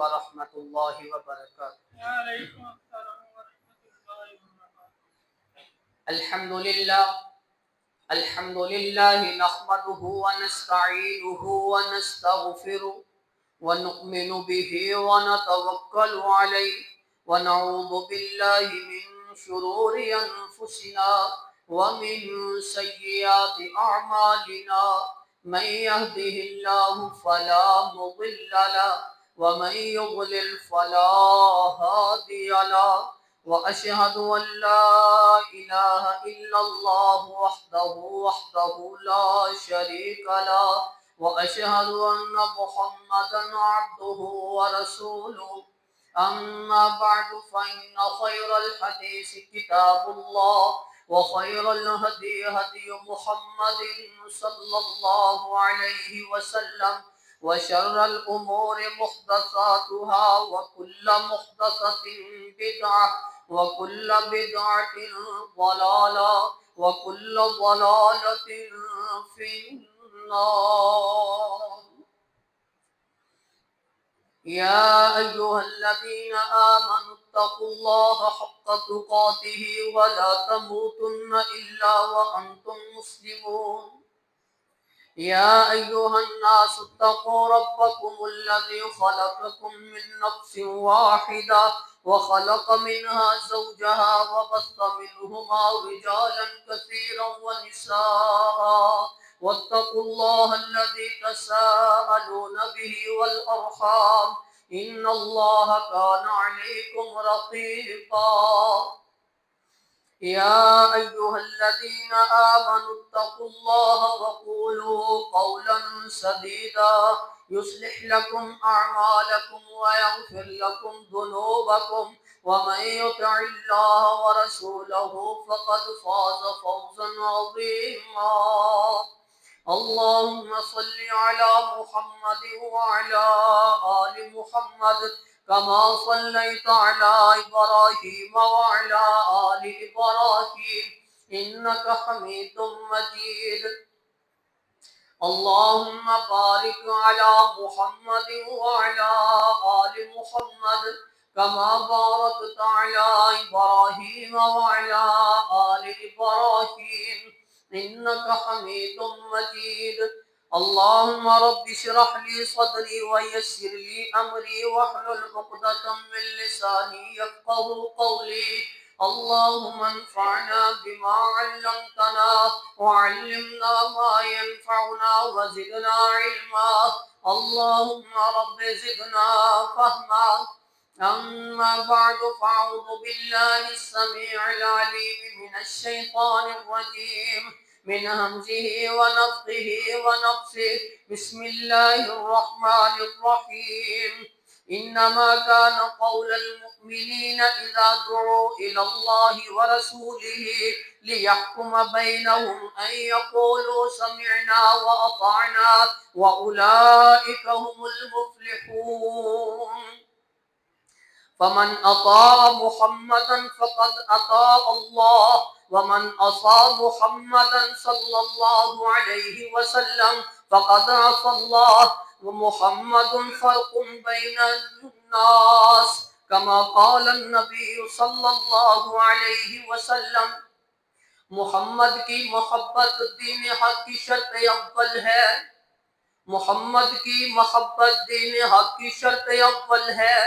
ورحمۃ اللہ وبرکاتہ۔ وعلیکم السلام ورحمۃ اللہ وبرکاتہ۔ الحمد للہ نحمده ونستعینه ونستغفره ونؤمن به ونتوکل علیہ ونعوذ باللہ من شرور انفسنا ومن سیئات اعمالنا من يهده الله فلا مضل له ومن يضلل فلا هادي له وأشهد أن لا إله إلا الله وحده لا شريك له وأشهد أن محمدا عبده ورسوله أما بعد فإن خير الحديث كتاب الله وخير الهدي هدي محمد صلى الله عليه وسلم وشر الأمور محدثاتها وكل محدثة بدعة وكل بدعة ضلالة وكل ضلالة في النار۔ يا أيها الذين آمنوا اتقوا الله حق تقاته ولا تموتن إلا وأنتم مسلمون۔ يا أيها الناس اتقوا ربكم الذي خلقكم من نفس واحدة وخلق منها زوجها وبث منهما رجالا كثيرا ونساء واتقوا الله الذي تساءلون به والأرحام إن الله كان عليكم رقيبا۔ يا أيها الذين آمنوا اتقوا الله وقولوا قولا سديدا يصلح لكم أعمالكم ويغفر لكم ذنوبكم ومن يطع الله ورسوله فقد فاز فوزا عظيما۔ اللهم صل على محمد وعلى آل محمد كما صليت على إبراهيم وعلى آل إبراهيم إنك حميد مجيد۔ اللهم بارك على محمد وعلى آل محمد كما باركت على إبراهيم وعلى آل إبراهيم إنك حميد مجيد۔ اللهم رب اشرح لي صدري ويسر لي أمري واحلل عقدة من لساني يفقهوا قولي۔ اللهم انفعنا بما علمتنا وعلمنا ما ينفعنا وزدنا علما۔ اللهم رب زدنا فهما۔ أما بعد فأعوذ بالله السميع العليم من الشيطان الرجيم من همزه ونفخه ونفسه بسم الله الرحمن الرحيم۔ إنما كان قول المؤمنين إذا دعوا إلى الله ورسوله ليحكم بينهم أن يقولوا سمعنا وأطعنا وأولئك هم المفلحون۔ فمن أطاع محمدا فقد أطاع الله ومن عصى محمدا صلى الله عليه وسلم فقد عصى الله۔ ومحمد فرق بين الناس كما قال النبي صلى الله عليه وسلم۔ محمد کی محبت دین حق کی شرط اول ہے۔ محمد کی محبت دین حق کی شرط اول ہے،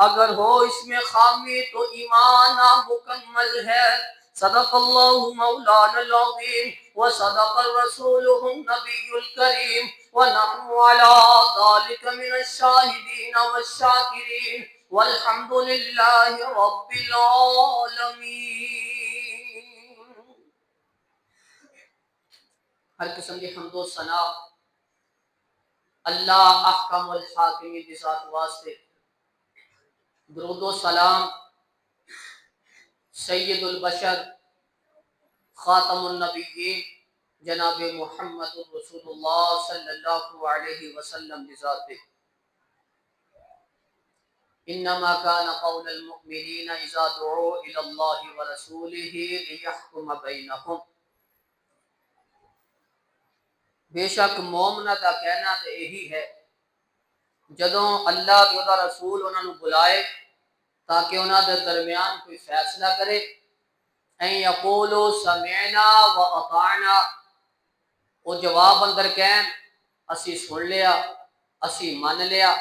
اگر ہو اس میں خامی تو ایمان نامکمل ہے۔ صدق اللہ مولانا العظیم وصدق رسولہ النبی الکریم ونحن علی ذلک من الشاہدین والشاکرین والحمد للہ رب العالمین۔ ہر قسم کی حمد و ثنا اللہ احکم الحاکمین کی ذات واسطے، درود و سلام سید البشر خاتم النبیین جناب محمد رسول اللہ صلی اللہ علیہ وسلم کی ذات پہ۔ انما كان قول المؤمنین اذا دعوا الى اللہ ورسولہ لیحکم بینہم۔ بے شک مومنہ کا کہنا تو یہی ہے جدوں اللہ تے دا رسول انہاں نوں بلائے تاکہ انہاں دے درمیان کوئی فیصلہ کرے، ان یقولوا سمعنا و اطعنا، وہ جواب اندر کہن اسی سن لیا، اسی من لیا،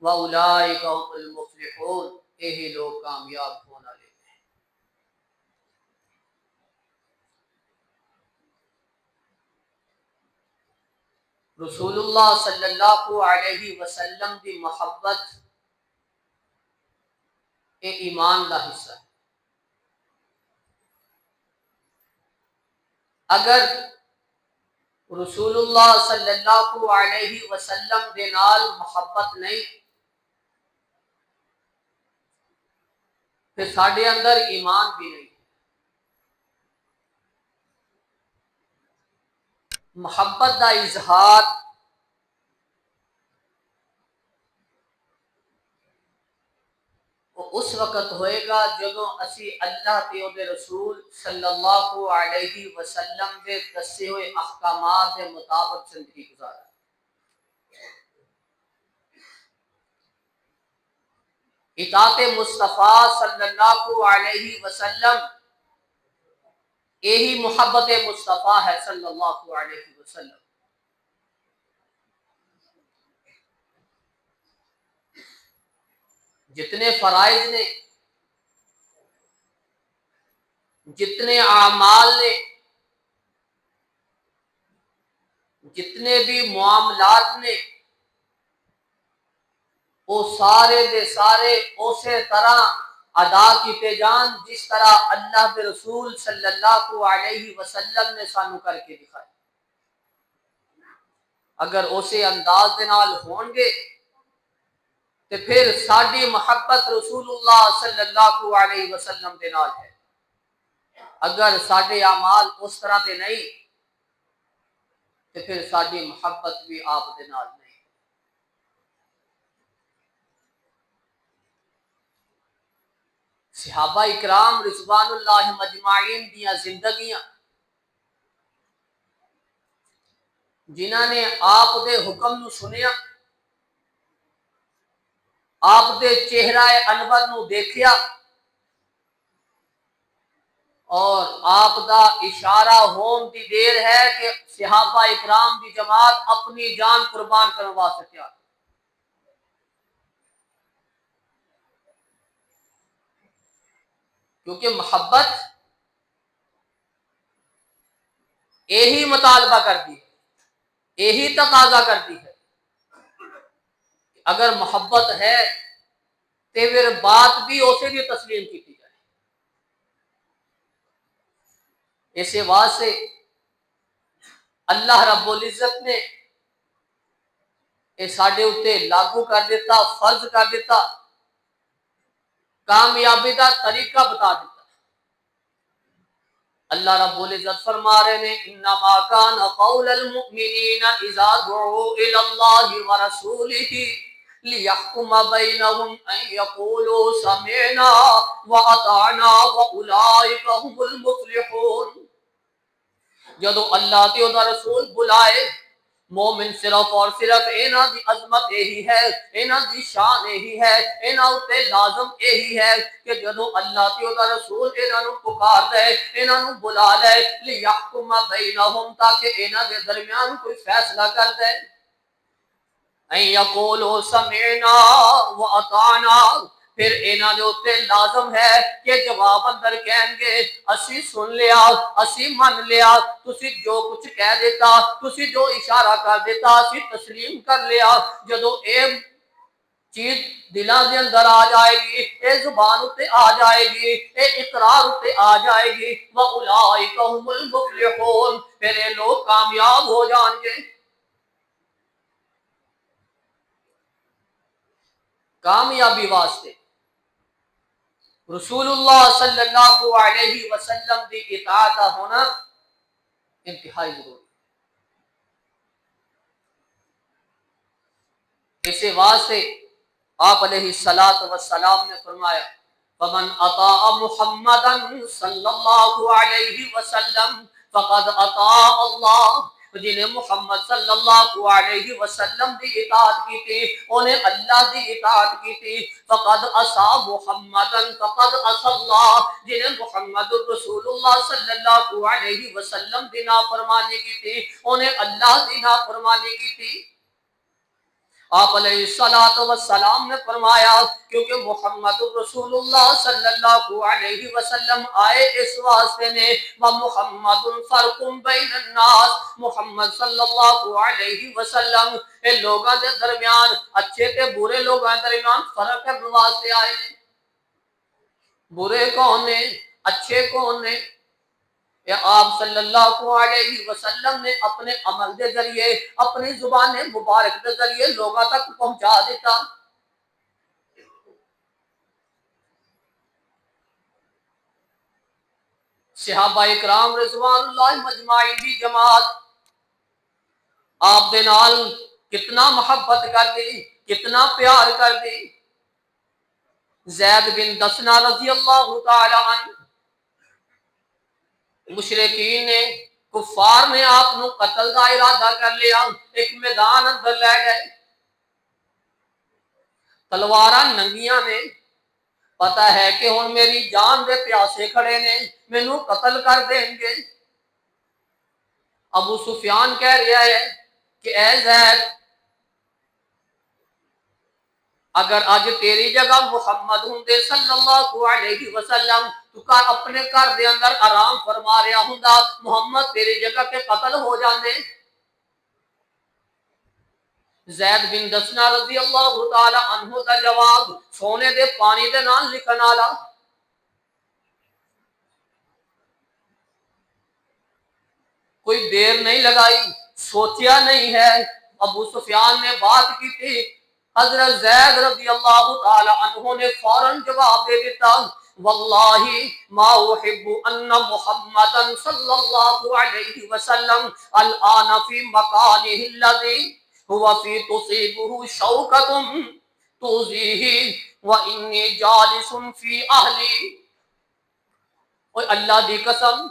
واولئک هم المفلحون، یہی لوگ کامیاب ہونے والے ہیں۔ رسول اللہ صلی اللہ علیہ وسلم کی محبت یہ ایمان کا حصہ ہے۔ اگر رسول اللہ صلی اللہ علیہ وسلم دے نال محبت نہیں پھر ساڈے اندر ایمان بھی نہیں۔ محبت کا اظہار وہ اس وقت ہوئے گا جدوں اسی اللہ تے او دے رسول صلی اللہ علیہ وسلم دے دسے ہوئے احکامات کے مطابق زندگی گزارا۔ اطاعت مصطفیٰ صلی اللہ علیہ وسلم یہی محبت مصطفیٰ ہے صلی اللہ علیہ وسلم۔ جتنے فرائض نے، جتنے اعمال نے، جتنے بھی معاملات نے، وہ سارے دے سارے اسی طرح ادا کیتے جان جس طرح اللہ کے رسول صلی اللہ علیہ وسلم نے سانو کر کے دکھائے۔ اگر اسی انداز دے نال ہون گے تو پھر ساری محبت رسول اللہ صلی اللہ علیہ وسلم دے نال ہے۔ اگر سارے اعمال اس طرح دے نہیں تو پھر ساری محبت بھی آپ دے نال نہیں۔ صحابہ اکرام رضوان اللہ مجمعین دیاں زندگیاں جنہاں نے آپ دے حکم نو سنیا، آپ دے چہرہ انور نو دیکھیا اور آپ دا اشارہ ہون دی دیر ہے کہ صحابہ اکرام دی جماعت اپنی جان قربان کرنے واسطے تیار۔ کیونکہ محبت یہی مطالبہ کرتی ہے، یہی تقاضا کرتی ہے۔ اگر محبت ہے تو پھر بات بھی اسی لیے تسلیم کی جائے۔ اسی واسطے اللہ رب العزت نے یہ ساڈے اوتے لاگو کر دیتا، فرض کر دیتا، کامیابی کا طریقہ بتا دیتا۔ اللہ رب العزت فرما رہے ہیں انما کان قول المؤمنین اذا دعوا الی اللہ ورسولہ لیحکم بینہم ان یقولوا سمعنا واطعنا واولئک هم المفلحون۔ جدو اللہ تے دا رسول بلائے مومن صرف اور صرف انہاں دی عظمت یہی ہے، انہاں دی شان یہی ہے، انہاں اتے لازم یہی ہے کہ جدو اللہ تے دا رسول انہاں نو پکار دے، انہاں نو بلا لے، لیحکم بینہم تاکہ انہاں دے درمیان کوئی فیصلہ کر دے۔ ان یقولوا سمعنا واطعنا، پھر انہاں دے اوتے لازم ہے کہ جواب اندر کہیں گے اسی سن لیا، اسی من لیا، تسی جو کچھ کہہ دیتا، تسی جو اشارہ کر دیتا اسی تسلیم کر لیا۔ جدو اے چیز دلاں دے اندر آ جائے گی، اے زبان اتے آ جائے گی، اے اقرار اتے آ جائے گی، وَأُولَٰئِكَ هُمُ الْمُفْلِحُونَ، پھر یہ لوگ کامیاب ہو جائیں گے۔ کامیابی واسطے رسول اللہ صلی اللہ علیہ وسلم دی اطاعت ہونا انتہائی ضروری۔ اسی واسطے آپ علیہ السلام نے فرمایا فمن اطاع محمدا صلی اللہ علیہ وسلم فقد اطاع اللہ، جنہیں محمد صلی اللہ علیہ وسلم دی اطاعت کی تھی، انہیں اللہ دی اطاعت کی تھی، فقد عصا محمدا فقد عصا اللہ، جنہیں محمد رسول اللہ صلی اللہ علیہ وسلم دی نافرمانی کی تھی، انہیں اللہ دی نافرمانی کی تھی۔ آپ علیہ الصلوۃ والسلام نے فرمایا کیونکہ محمد رسول اللہ صلی اللہ علیہ وسلم آئے اس واسطے میں، وَمُحَمَّدٌ فَرْقٌ بَيْنَ النَّاسِ، محمد صلی اللہ علیہ وسلم ان لوگوں کے درمیان، اچھے تے برے لوگوں کے درمیان فرق کرنے واسطے آئے ہیں۔ برے کون نے، اچھے کون نے؟ کہ آپ صلی اللہ علیہ وسلم نے اپنے عمل کے ذریعے، اپنی زبان مبارک کے ذریعے لوگوں تک پہنچا دیتا۔ صحابہ اکرام رضوان اللہ مجمعین دی جماعت آپ دے نال کتنا محبت کر دی، کتنا پیار کر دی۔ زید بن دسنا رضی اللہ تعالی عنہ، مشرکین نے، کفار نے آپ نو قتل کا ارادہ کر لیا، ایک میدان اندر لے گئے، تلواراں ننگیاں نے، پتا ہے کہ ہن میری جان دے پیاسے کھڑے نے، مینوں قتل کر دیں گے۔ ابو سفیان کہہ رہا ہے کہ اے زید، اگر آج تیری جگہ محمد ہوندے صلی اللہ علیہ وسلم، تو کر اپنے گھر دے اندر آرام فرما رہا ہوندا، محمد تیری جگہ کے قتل ہو جاندے۔ زید بن دسنا رضی اللہ تعالی عنہ دا جواب سونے دے پانی دے نال لکھن والا۔ کوئی دیر نہیں لگائی، سوچیا نہیں ہے، ابو سفیان نے بات کی تھی، حضرت زید رضی اللہ تعالی عنہ نے فوراً جواب دے دیتا، واللہ ما احب ان محمدا صلی اللہ علیہ وسلم الان فی مکانہ الذی هو فی تصیبہ شوکۃ تؤذیہ وانی جالس فی اہلی۔ اور اللہ دی قسم،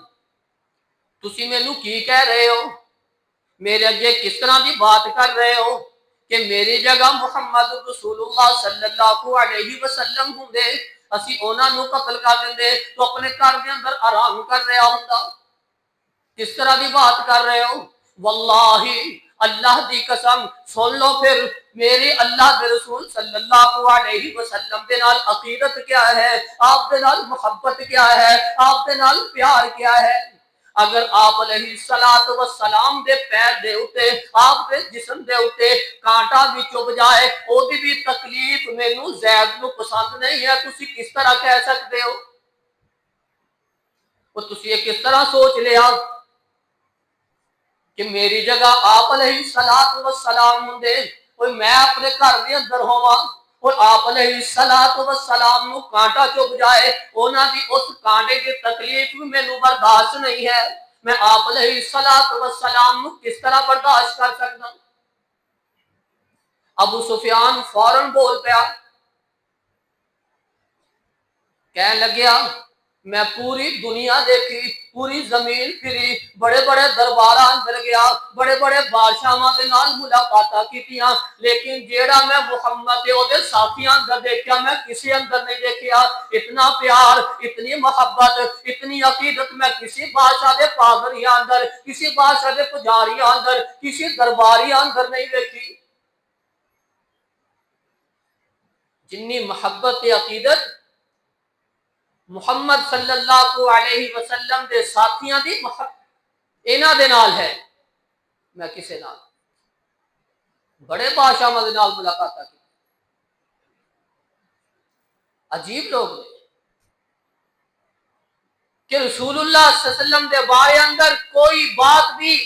تسی مینوں کی کہہ رہے ہو، میرے اگے کس طرح دی بات کر رہے ہو کہ میری جگہ محمد رسول اللہ صلی اللہ علیہ وسلم ہوندے، اسی انہاں نوں قتل کر دیندے تو اپنے گھر دے اندر آرام کر رہا ہوندا۔ کس طرح دی بات کر رہے ہو؟ واللہ اللہ دی قسم، سن لو پھر میری اللہ دے رسول صلی اللہ علیہ وسلم دے نال عقیدت کیا ہے، آپ دے نال محبت کیا ہے، آپ دے نال پیار کیا ہے۔ اگر آپ علیہ السلام دے پیر دے اتے، آپ دے جسم دے اتے کانٹا بھی چب جائے، او دی بھی تکلیف مینوں زید نو پسند نہیں ہے، تسی کس طرح کہہ سکتے ہو؟ وہ تسی یہ کس طرح سوچ لیا کہ میری جگہ آپ علیہ السلام ہوندے، اور میں اپنے گھر دے اندر ہوواں اور آپ علیہ السلام نو کانٹا چب جائے، انہاں دی اس کانٹے کی تکلیف مینوں برداشت نہیں ہے، میں آپ علیہ السلام نو کس طرح برداشت کر سکتا؟ ابو سفیان فوراً بول پیا، کہنے لگیا میں پوری دنیا دیکھی، پوری زمین پھری، بڑے بڑے درباراں اندر گیا، بڑے بڑے بادشاہاں دے نال ملاقاتاں کیتیاں، لیکن جیڑا میں محمد تے او دے ساتھیاں اندر دیکھیا میں کسی اندر نہیں دیکھیا۔ اتنا پیار، اتنی محبت، اتنی عقیدت میں کسی بادشاہ دے پادریاں اندر، کسی بادشاہ دے پجاریاں اندر، کسی درباریاں اندر نہیں دیکھی۔ جنی محبت تے عقیدت محمد صلی اللہ علیہ وسلم دے ساتھیاں دی محبت انہاں دے نال ہے، میں کسے نال بڑے بادشاہاں دے نال ملاقات کی۔ عجیب لوگ نے کہ رسول اللہ صلی اللہ علیہ وسلم دے بارے اندر کوئی بات بھی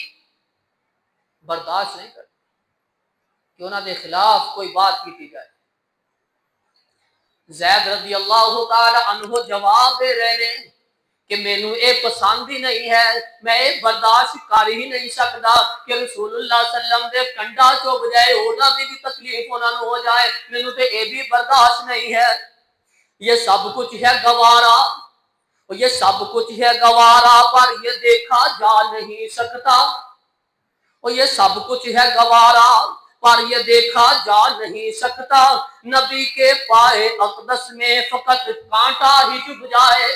برداشت نہیں کرتے کہ انہاں دے خلاف کوئی بات کی جائے۔ زید رضی اللہ تعالی عنہ جواب دے رہے ہیں کہ مینوں اے پسند ہی نہیں ہے، میں اے برداشت کر ہی نہیں سکتا کہ رسول اللہ صلی اللہ علیہ وسلم دے کنڈا چوب جائے، انہاں دی بھی تکلیف انہاں نوں ہو جائے، مینوں تے اے بھی برداشت نہیں ہے۔ یہ سب کچھ ہے گوارا، یہ سب کچھ ہے گوارا، پر یہ دیکھا جا نہیں سکتا۔ اور یہ سب کچھ ہے گوارا پر یہ دیکھا جا نہیں سکتا، نبی کے پائے اقدس میں فقط کانٹا ہی چبھ جائے۔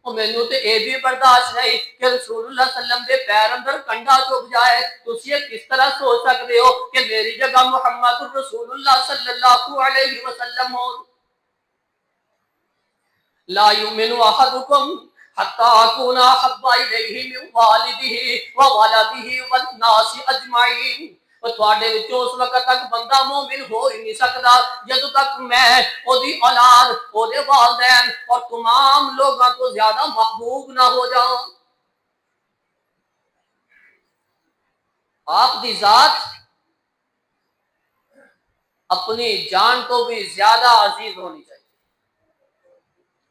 اور مینوں تے اے بھی برداشت نہیں کہ رسول اللہ صلی اللہ علیہ وسلم دے پیر اندر کنڈا چبھ جائے۔ تسی یہ کس طرح سوچ سکتے ہو کہ میری جگہ محمد رسول اللہ صلی اللہ علیہ وسلم ہو؟ لا یؤمن احدکم حتی اکون احب الیہ من والدہ وولدہ والناس اجمعین۔ اور تواڈے وچوں اس وقت تک بندہ مومن ہو ہی نہیں سکدا جدوں تک میں اودی اولاد، اودے والدین اور تمام لوگاں تو زیادہ محبوب نہ ہو جاؤں۔ آپ دی ذات اپنی جان تو بھی زیادہ عزیز ہونی چاہیے۔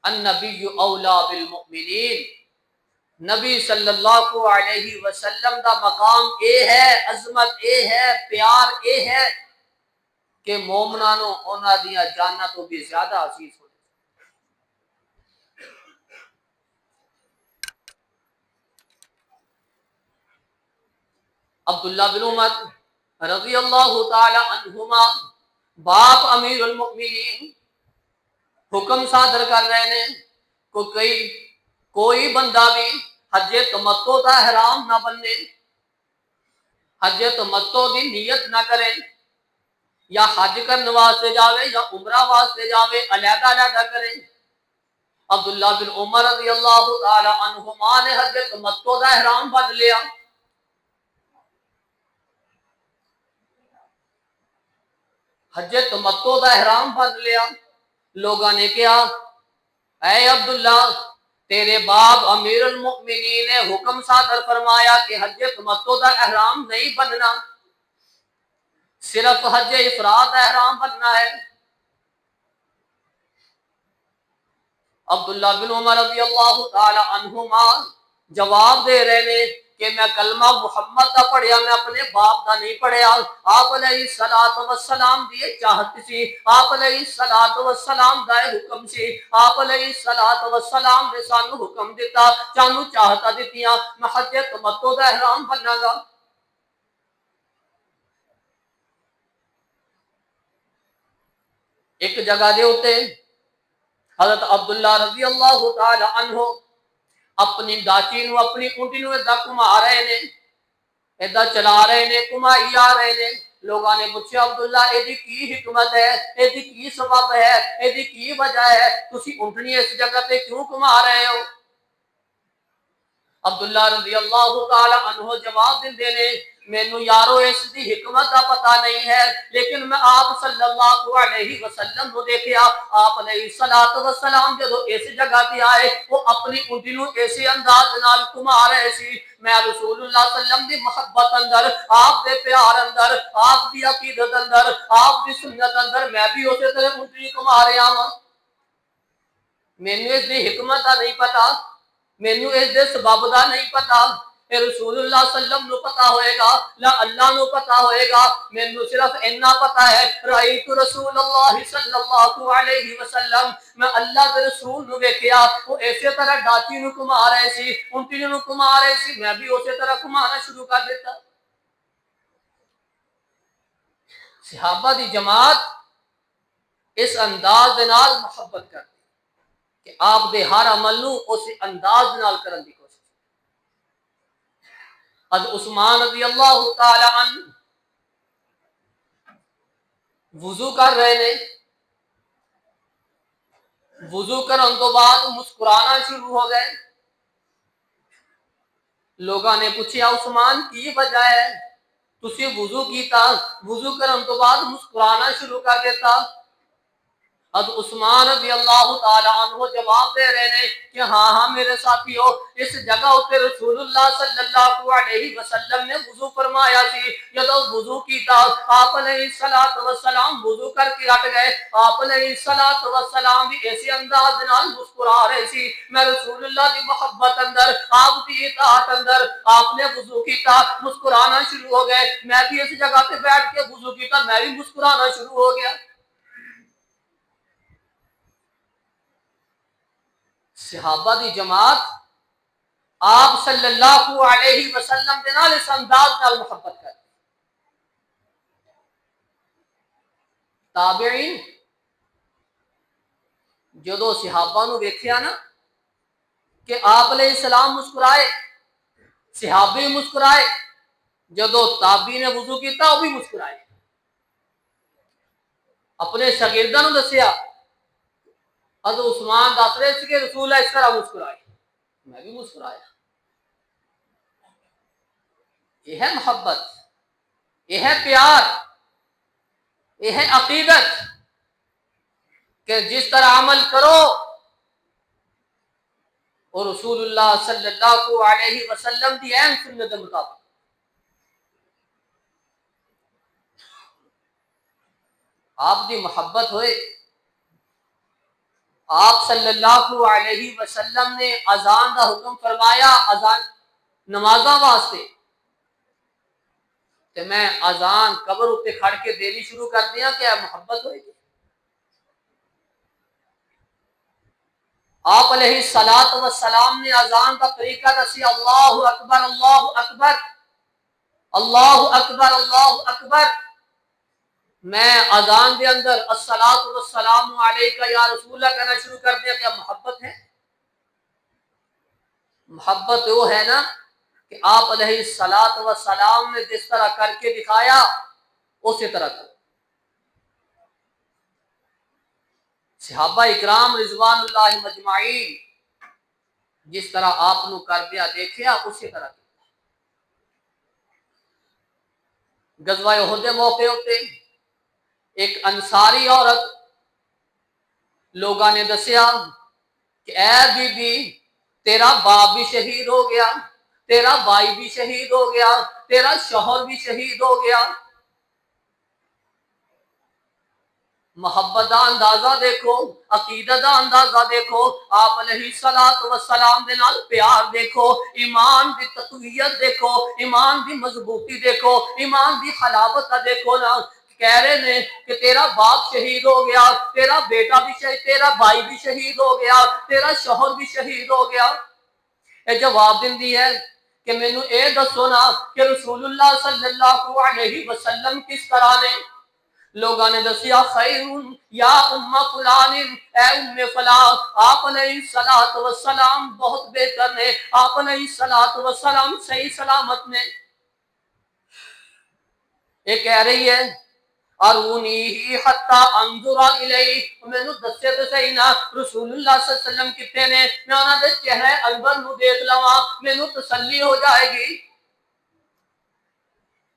النبی اولا بالمؤمنین، نبی صلی اللہ علیہ وسلم دا مقام اے ہے، عظمت اے ہے، پیار اے ہے کہ مومنانوں انہاں دیاں جاناں تو بھی زیادہ عزیز ہو۔ عبداللہ بن عمر رضی اللہ تعالی عنہما باپ امیر المؤمنین حکم صادر کر رہے ہیں کوئی بندہ بھی حج تمتع کا احرام نہ بننے، حج تمتع کی نیت نہ کرے، یا حج کرنے واسطے جاوے یا عمرہ واسطے جاوے، علیحدہ علیحدہ کرے۔ عبداللہ بن عمر رضی اللہ تعالی عنہما نے حج تمتع کا احرام بن لیا۔ حج تمتع کا احرام بن لیا۔ لوگوں نے کہا اے عبداللہ، تیرے باپ امیر المؤمنین نے حکم صادر فرمایا کہ حج تمتع کا احرام نہیں بننا، صرف حج افراد احرام بننا ہے۔ عبداللہ بن عمر رضی اللہ تعالی عنہما جواب دے رہے ہیں کہ میں کلمہ محمد دا پڑھیا، میں اپنے باپ دا نہیں پڑھیا۔ آپ علیہ الصلوۃ والسلام دی چاہت سی، آپ علیہ الصلوۃ والسلام دا حکم سی، آپ علیہ الصلوۃ والسلام نے سانو حکم دیتا، سانو چاہتا دتیاں، میں حج تمتع دا احرام بننا گا۔ ایک جگہ دے اوتے حضرت عبداللہ رضی اللہ تعالی عنہ اپنی ڈاچی نو، اپنی اونٹی نو ایدا گھما رہے نے، ایدا چلا رہے نے، گھمائی آ رہے نے۔ لوگاں نے پوچھا عبداللہ ایدی کی حکمت ہے، ایدی کی سبب ہے، ایدی کی وجہ ہے، تسی اونٹنی اس جگہ تے کیوں گھما رہے ہو؟ عبداللہ رضی اللہ تعالی عنہ جواب دے نے، مینوں یارو اس دی حکمت دا پتہ نہیں ہے، لیکن میں آپ صلی اللہ علیہ وسلم کو دیکھیا، آپ علیہ الصلوۃ والسلام جدو اس جگہ تے آئے وہ اپنی اونٹی نو ایسے انداز نال گھما رہے سی۔ میں رسول اللہ صلی اللہ علیہ وسلم دی محبت اندر، آپ دے پیار اندر، آپ دی عقیدت اندر، آپ دی سنت اندر میں بھی اسی طرح اونٹی گھما رہا ہاں۔ مینوں اس دی حکمت دا نہیں پتا، مینوں اس دے سبب دا نہیں پتا، اے رسول اللہ صلی اللہ علیہ وسلم نو پتا ہوئے گا، لا اللہ نو پتا ہوئے گا۔ مینوں صرف اتنا پتا ہے، رأیت رسول اللہ صلی اللہ علیہ وسلم، میں اللہ دے رسول نو ویکھیا وہ اسی طرح ڈاچی نو گھما رہے سی، اونٹی نو گھما رہے سی، میں بھی اسی طرح گھمانا شروع کر دیتا۔ صحابہ دی جماعت اس انداز دے نال محبت کرتی کہ آپ دے ہر عمل نو اس انداز نال کرن دی کوشش۔ حضرت عثمان رضی اللہ تعالی عنہ وضو کر رہے نے، وضو کرن تو بعد مسکرانا شروع ہو گئے۔ لوگاں نے پوچھا عثمان کی وجہ ہے، تسی وضو کیتا، وضو کرن تو بعد مسکرانا شروع کر دیتا؟ حضرت عثمان رضی اللہ تعالی عنہ جواب دے رہے ہیں کہ ہاں میرے ساتھیو، اس جگہ اتنے رسول اللہ صلی اللہ علیہ وسلم نے وضو فرمایا سی، جدو وضو کیتا آپ علیہ الصلوۃ والسلام وضو کر کے ہٹ گئے، آپ علیہ الصلوۃ والسلام بھی ایسے انداز نال مسکرا رہے سی۔ میں رسول اللہ دی محبت اندر، آپ دی اطاعت اندر، آپ نے وضو کیتا مسکرانا شروع ہو گئے، میں بھی اس جگہ پہ بیٹھ کے وضو کیتا، میں بھی مسکرانا شروع ہو گیا۔ صحابہ دی جماعت آپ صلی اللہ علیہ وسلم دے نال اس انداز نال محبت کر. تابعین جدو صحابہ نو ویکھیا نا کہ آپ علیہ السلام مسکرائے، صحابی مسکرائے، جدو تابعی نے وضو کیتا وہ بھی مسکرائے. اپنے شاگرداں نو دسیا، حضرت عثمان دس رہے تھے کہ رسول اللہ اس طرح مسکرائے، میں بھی مسکرایا. یہ ہے محبت، یہ ہے پیار، یہ ہے عقیدت کہ جس طرح عمل کرو اور رسول اللہ صلی اللہ علیہ وسلم دی عین سنت کے مطابق. آپ دی محبت ہوئے. آپ صلی اللہ علیہ وسلم نے اذان دا حکم فرمایا اذان نمازاں واسطے، تے میں اذان قبر اتنے کھڑ کے دینی شروع کر دیا کہ محبت ہوئے گی. آپ علیہ الصلوۃ والسلام نے اذان کا طریقہ دسی، اللہ اکبر اللہ اکبر اللہ اکبر اللہ اکبر. میں اذان دے اندر الصلاۃ والسلام علیکہ یا رسول اللہ کہنا شروع کر دیا. کیا محبت ہے؟ محبت وہ ہے نا کہ آپ علیہ الصلوۃ والسلام نے جس طرح کر کے دکھایا اسی طرح کرو. صحابہ اکرام رضوان اللہ مجمعین جس طرح آپ نو کر دیا دیکھیا اسی طرح کیا. غزوہ احد دے موقع ہوتے ایک انصاری عورت لوگاں نے دسیا کہ اے بی بی تیرا باپ بھی شہید ہو گیا، تیرا بھائی بھی شہید ہو گیا، تیرا شوہر بھی شہید ہو گیا. محبت دا اندازہ دیکھو، عقیدت دا اندازہ دیکھو، آپ علیہ الصلوۃ والسلام دے نال پیار دیکھو، ایمان دی تقویت دیکھو، ایمان دی مضبوطی دیکھو، ایمان دی حلاوت دیکھو نا. کہہ رہے نے کہ تیرا باپ شہید ہو گیا، تیرا بیٹا بھی شہید، تیرا بھائی بھی شہید ہو گیا، تیرا شوہر بھی شہید ہو گیا. اے جواب دیندی ہے کہ مینوں اے دسو نا کہ رسول اللہ صلی اللہ علیہ وسلم کس طرح نے. لوگاں نے دسیا خیر یا ام فلان، اے ام فلاں آپ علیہ الصلوۃ والسلام بہت بہتر نے، آپ علیہ الصلوۃ والسلام صحیح سلامت نے. یہ کہہ رہی ہے ارونی حتی انظر الیہ، مینوں دسے تے صحیح نا رسول اللہ صلی اللہ علیہ وسلم کتے نے، میں انہاں دے چہرے انور نو دیکھ لواں مینوں تسلی ہو جائے گی.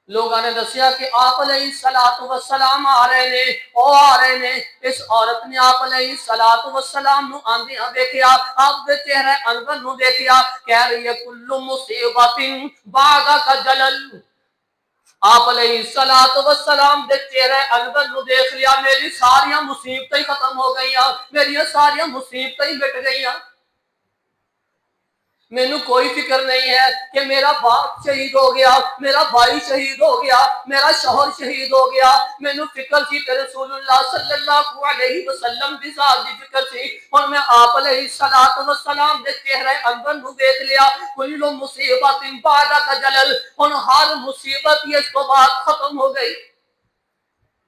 لوگاں نے دسیا کہ آپ علیہ الصلوۃ والسلام آ رہے نے، او آ رہے نے. اس عورت نے آپ علیہ الصلوۃ والسلام نو آندیاں دیکھیا، آپ دے چہرے انور نو دیکھیا. کہہ رہی ہے کل مصیبت بعدک جلل، آپ علیہ الصلوۃ والسلام دے چہرے انور نو دیکھ لیا، میری ساری مصیبتیں ختم ہو گئیاں، میری ساری مصیبتیں مٹ گئیاں. مینوں کوئی فکر نہیں ہے کہ میرا باپ شہید ہو گیا، میرا بھائی شہید ہو گیا، میرا شوہر شہید ہو گیا. مینوں فکر سی کہ رسول اللہ صلی اللہ علیہ وسلم دی ذات دی فکر سی. اور میں آپ علیہ الصلوۃ والسلام دے چہرے انور نو دیکھ لیا. کل مصیبت بعدک جلل، ہن ہر مصیبت اس تو بعد ختم ہو گئی.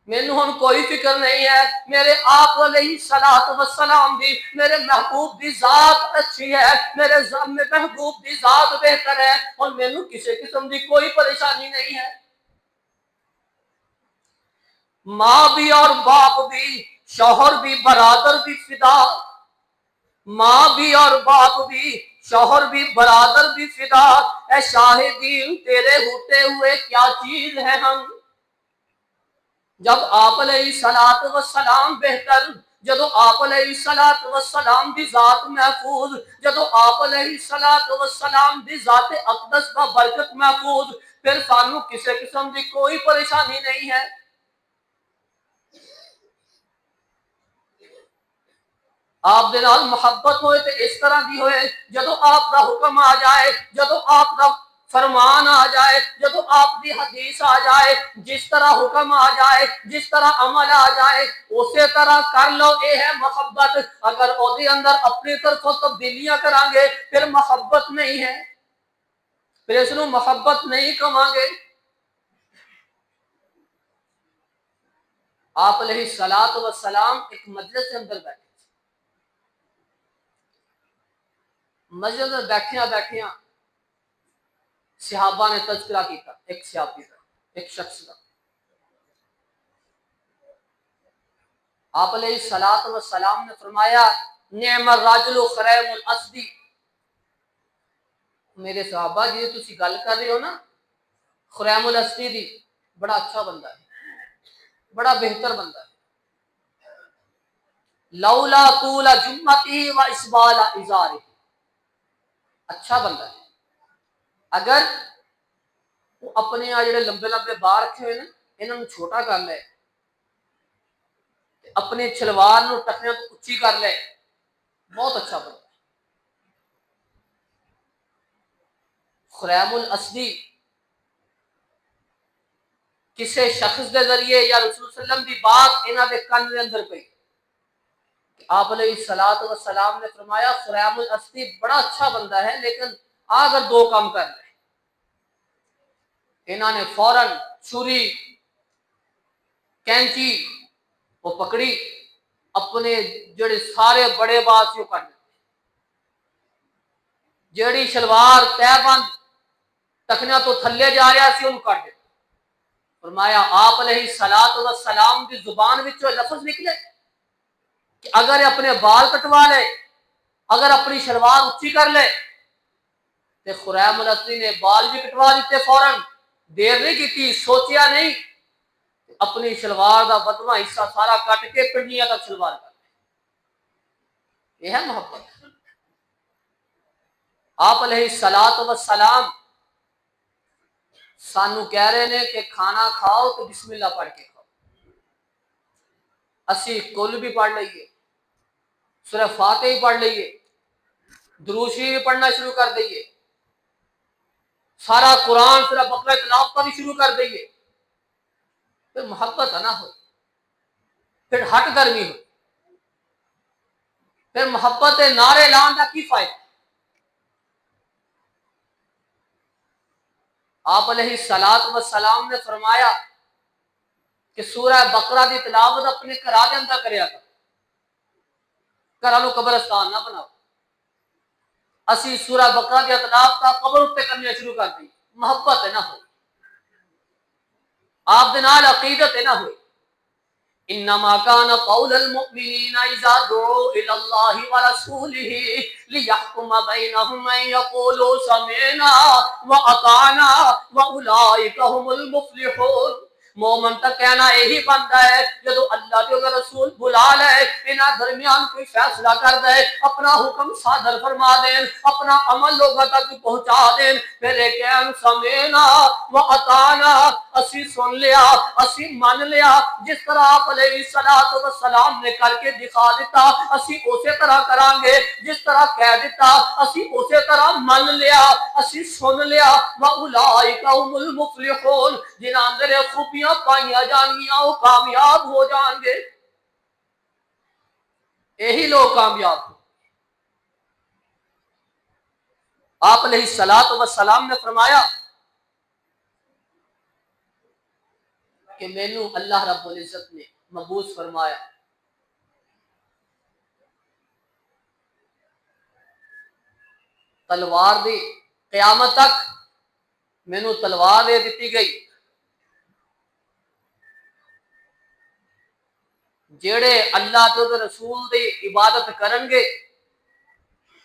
مینوں ہن کوئی فکر نہیں ہے، میرے آپ علیہ الصلوۃ والسلام دی، میرے محبوب دی ذات اچھی ہے، میرے محبوب دی ذات بہتر ہے، اور مینوں کسی قسم دی کوئی پریشانی نہیں ہے. ماں بھی اور باپ بھی، شوہر بھی برادر بھی فدا، ماں بھی اور باپ بھی، شوہر بھی برادر بھی فدا. اے شاہدین تیرے ہوتے ہوئے کیا چیز ہے ہم. جب آپ علیہ الصلوۃ والسلام بہتر، جدو آپ علیہ الصلوۃ والسلام دی ذات محفوظ، جدو آپ علیہ الصلوۃ والسلام دی ذات اقدس کا برکت محفوظ، پھر سانو کسی قسم دی کوئی پریشانی نہیں ہے. آپ دے نال محبت ہوئے تے اس طرح دی ہوئے جدو آپ دا حکم آ جائے، جدو آپ دا فرمان آ جائے، جدو آپ دی حدیث آ جائے، جس طرح حکم آ جائے، جس طرح عمل آ جائے اسی طرح کر لو، یہ ہے محبت۔ اگر او دے اندر اپنی طرف تبدیلیاں کران گے پھر محبت نہیں ہے، پھر اس نو محبت نہیں کہاں گے۔ آپ علیہ الصلوۃ والسلام ایک مجلس کے اندر بیٹھے، مسجد میں بیٹھیاں صحابہ نے تذکرہ کیا ایک صحابی کا، ایک شخص کا۔ آپ علیہ الصلوۃ والسلام نے فرمایا نعم الرجل خریم الاسدی، میرے صحابہ جی تسی گل کر رہے ہو نا خریم الاسدی دی، بڑا اچھا بندہ ہے، بڑا بہتر بندہ ہے۔ لولا طول جمتی و اسبال ازارہ، اچھا بندہ ہے، اگر وہ اپنے جڑے لمبے لمبے بال رکھے ہوئے نا انہوں نے چھوٹا کر لے، اپنے شلوار نو ٹکنے تو اچھی کر لے، بہت اچھا بندہ ہے۔ خریم الاسدی کسی شخص کے ذریعے یا رسول صلی اللہ علیہ وسلم کی بات انہوں دے کن دے اندر پئی، آپ علیہ الصلوۃ والسلام نے فرمایا خریم الاسدی بڑا اچھا بندہ ہے لیکن اگر دو کام کر لے۔ انہوں نے فوراً چھری کینچی وہ پکڑی، اپنے جڑے سارے بڑے بال سے کر دیتے، جڑی شلوار تے بند ٹکنے تو تھلے جا رہا سی انہوں کر دیتے۔ فرمایا آپ علیہ الصلوۃ والسلام کی زبان وچوں لفظ نکلے کہ اگر اپنے بال کٹوا لے، اگر اپنی شلوار اونچی کر لے، تے خریم الاسدی نے بال بھی کٹوا دیتے فوراً، دیر نہیں کی، سوچیا نہیں، اپنی شلوار دا بدواں حصہ سارا کٹ کے پنڈلیاں تک شلوار کر لے۔ یہ ہے محبت۔ آپ علیہ الصلوۃ والسلام سانو کہہ رہے ہیں کہ کھانا کھاؤ تو بسم اللہ پڑھ کے کھاؤ، اسی کل بھی پڑھ لئیے، سورہ فاتحہ ہی پڑھ لئیے، درود شریف بھی پڑھنا شروع کر دئیے، سارا قرآن سورہ بقرہ تلاوت کا بھی شروع کر دئیے، پھر محبت نہ ہو، پھر ہٹ گرمی ہو، پھر محبت نعرے لان کا کی فائدہ۔ آپ علیہ الصلوۃ والسلام نے فرمایا کہ سورہ بقرہ دی تلاوت اپنے گھراں دے اندر کریا کرو، گھراں نو قبرستان نہ بناؤ۔ اسی سورہ بقرہ دی تلاوت کا قبر تے کرنے شروع کر دی، محبت نہ ہو، آپ دے نال عقیدت نہ ہوئی۔ انما كان قول المؤمنين اذا دعوا الى الله ورسوله ليحكم بينهم ان يقولوا سمعنا واطعنا واولئك هم المفلحون۔ مومن کا کہنا یہی بنتا ہے جدو اللہ کے رسول بلا لے انہاں درمیان کوئی فیصلہ کر دے، اپنا حکم صادر فرما دیں، اپنا عمل لوگوں تک پہنچا دیں، پھر کہن سمعنا واطعنا، اسی سن لیا، اسی مان لیا، جس طرح آپ علیہ الصلوۃ والسلام نے کر کے دکھا دیتا اسی اسی طرح کران گے، جس طرح کہہ دیتا اسی اسی طرح مان لیا، اسی سن لیا۔ واولئک هم المفلحون، جنہاں اندر خوبیاں پائیاں جانگیاں وہ کامیاب ہو جان گے، یہی لوگ کامیاب ہو۔ آپ علیہ الصلوۃ والسلام نے فرمایا کہ مینوں اللہ رب العزت نے مبعوث فرمایا تلوار دی، قیامت تک مینوں تلوار دے دیتی گئی، جیڑے اللہ کے رسول دی عبادت کرن گے،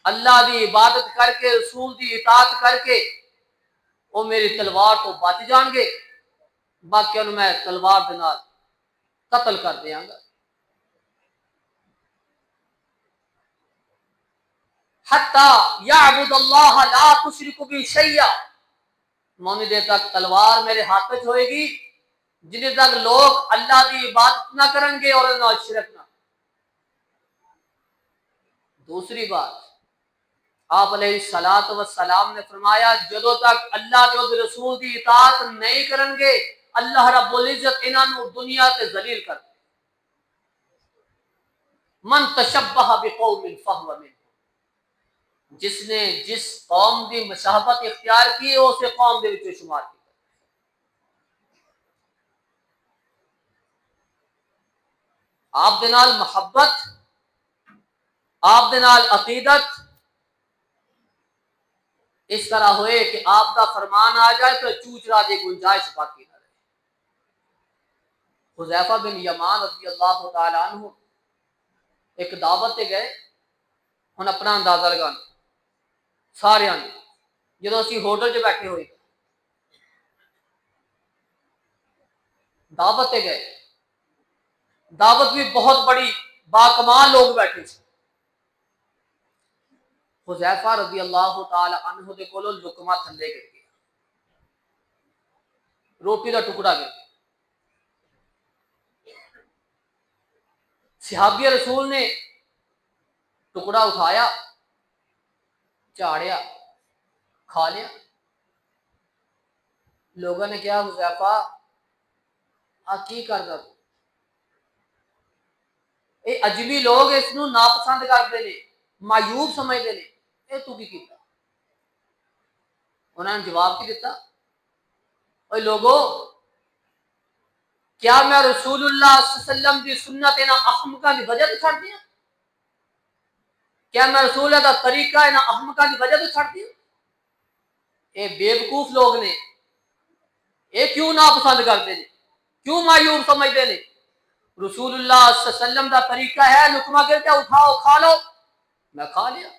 اللہ دی عبادت کر کے رسول دی اطاعت کر کے وہ میری تلوار تو بچ جان گے، باقیوں میں تلوار دے نال قتل کر دیاں گا۔ حتی یعبد اللہ لا تشرک بہ شیئا، مونی دیر تک تلوار میرے ہاتھ وچ ہوئے گی جنہیں تک لوگ اللہ دی عبادت نہ کرن گے اور شرک نہ۔ دوسری بات آپ علیہ الصلوۃ والسلام نے فرمایا جدوں تک اللہ تے اس رسول دی اطاعت نہیں کرن گے اللہ رب العزت انہاں نو دنیا تے ذلیل کر دے۔ من تشبہ بقوم فہو منہم، جس نے جس قوم دی مشابہت اختیار کی ہے اسے قوم دے وچ شمار کی۔ آپ دے نال محبت، آپ دے نال عقیدت اس طرح ہوئے کہ آپ دا فرمان آ جائے تو چوچرا دی گنجائش باقی نہ رہے۔ حذیفہ بن یمان رضی اللہ تعالی عنہ ایک دعوت تے گئے، ہن اپنا اندازہ لگانا سارے نے جدو اسی ہوٹل چ بیٹھے ہوئے دعوت تے گئے، دعوت بھی بہت بڑی باکمال لوگ بیٹھے تھے۔ حذیفہ رضی اللہ تعالی عنہ دے کولوں لقمہ تھلے گر گیا، روٹی دا ٹکڑا گر گیا۔ صحابی رسول نے ٹکڑا اٹھایا، چاڑیا، کھا لیا۔ لوگوں نے کہا حذیفہ آ کی کردا تو؟ اے اجمی لوگ اس نو ناپسند کرتے ہیں، معیوب سمجھتے ہیں، اے تو کی کیتا؟ انہوں نے جواب کی دیتا، اے لوگو کیا میں رسول اللہ صلی اللہ علیہ وسلم دی سنت انہاں احمقاں دی وجہ تو چھڑ دیا؟ کیا میں رسول اللہ دا طریقہ انہاں احمقاں دی وجہ تو چھڑ دیا؟ اے بیوقوف لوگ نے، اے کیوں ناپسند کرتے ہیں، کیوں معیوب سمجھتے ہیں؟ رسول اللہ صلی اللہ علیہ وسلم دا طریقہ ہے لقمہ گرتا اٹھاؤ کھا لو، میں کھا لیا۔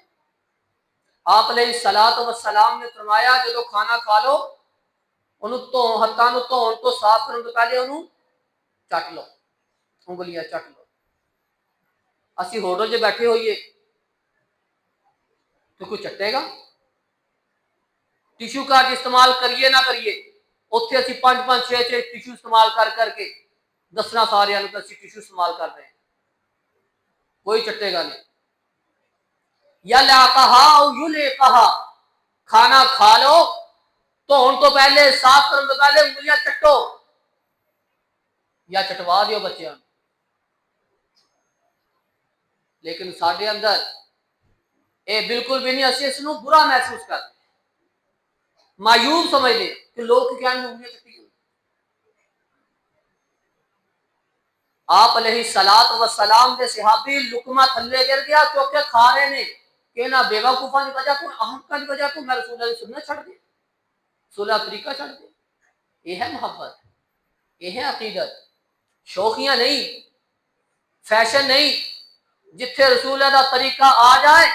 آپ علیہ الصلوۃ والسلام نے فرمایا جدو کھانا کھا لو انہوں تو ہتھاں نوں دھون تو صاف کرن تو پہلے انہوں چٹ لو، انگلیاں چٹ لو۔ اسی ہوٹل سے بیٹھے ہوئیے تو کوئی چٹے گا؟ ٹیشو کارڈ استعمال کریے نہ کریے، اتنے اسی 5-5 6 ٹیشو استعمال کر کے دسنا سارے کہ اسی ٹیشو استعمال کر رہے ہیں، کوئی چٹے گا نہیں۔ یا لاقہا او یلیقہا، کھانا کھا لو دھون تو پہلے صاف کرنے تو پہلے انگلیاں چٹو یا چٹوا دیو بچیاں۔ لیکن ساڈے اندر اے بالکل بھی نہیں، اسی اس نو برا محسوس کرتے، معیوب سمجھتے کہ لوگ کیا انگلیاں چٹی ہوئی۔ آپ علیہ الصلوۃ والسلام دے صحابی لقمہ تھلے گر گیا کیونکہ کھا رہے نے کہ نہ بیوقوفاں کی وجہ تو احمقاں کی وجہ تو میں رسول اللہ کی سنت چھڑ دی، رسول اللہ طریقہ چھڑ دیا۔ یہ ہے محبت، یہ ہے عقیدت، شوخیاں نہیں، فیشن نہیں، جتھے رسول اللہ کا طریقہ آ جائے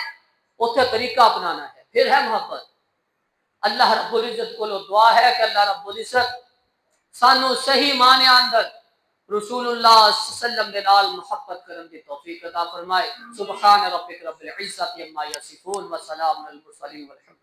اتھے طریقہ اپنانا ہے، پھر ہے محبت۔ اللہ رب العزت کو دعا ہے کہ اللہ رب العزت سانو صحیح معنی اندر رسول اللہ صلی اللہ علیہ وسلم دے نال محبت کرن دی توفیق عطا فرمائے۔ سبحان ربک رب العزت عما یصفون وسلام علی المرسلین والحمد